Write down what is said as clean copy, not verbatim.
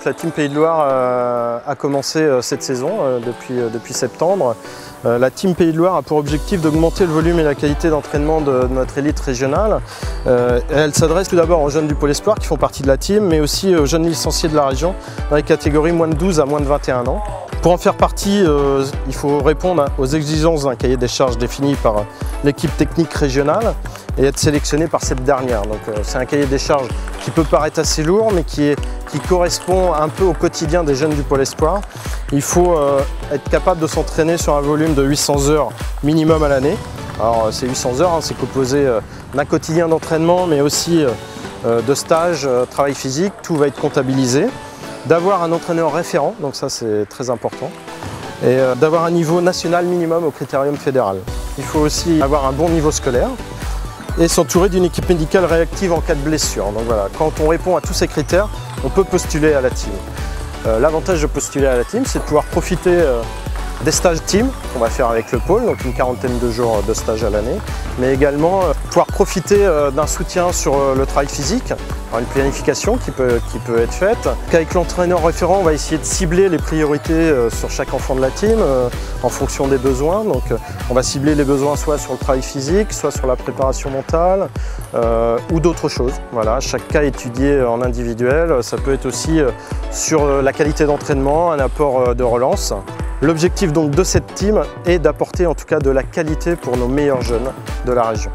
la Team Pays de Loire a commencé cette saison, depuis septembre. La Team Pays de Loire a pour objectif d'augmenter le volume et la qualité d'entraînement de notre élite régionale. Elle s'adresse tout d'abord aux jeunes du Pôle Espoir qui font partie de la team, mais aussi aux jeunes licenciés de la région dans les catégories moins de 12 à moins de 21 ans. Pour en faire partie, il faut répondre aux exigences d'un cahier des charges défini par l'équipe technique régionale et être sélectionné par cette dernière. Donc c'est un cahier des charges qui peut paraître assez lourd, mais qui correspond un peu au quotidien des jeunes du Pôle Espoir. Il faut être capable de s'entraîner sur un volume de 800 heures minimum à l'année. Alors ces 800 heures, c'est composé d'un quotidien d'entraînement, mais aussi de stages, travail physique, tout va être comptabilisé. D'avoir un entraîneur référent, donc ça c'est très important, et d'avoir un niveau national minimum au critérium fédéral. Il faut aussi avoir un bon niveau scolaire et s'entourer d'une équipe médicale réactive en cas de blessure. Donc voilà, quand on répond à tous ces critères, on peut postuler à la team. L'avantage de postuler à la team, c'est de pouvoir profiter des stages team qu'on va faire avec le pôle, donc une quarantaine de jours de stage à l'année, mais également pouvoir profiter d'un soutien sur le travail physique, une planification qui peut être faite. Avec l'entraîneur référent, on va essayer de cibler les priorités sur chaque enfant de la team en fonction des besoins. Donc on va cibler les besoins soit sur le travail physique, soit sur la préparation mentale ou d'autres choses. Voilà, chaque cas est étudié en individuel. Ça peut être aussi sur la qualité d'entraînement, un apport de relance. L'objectif donc de cette team est d'apporter en tout cas de la qualité pour nos meilleurs jeunes de la région.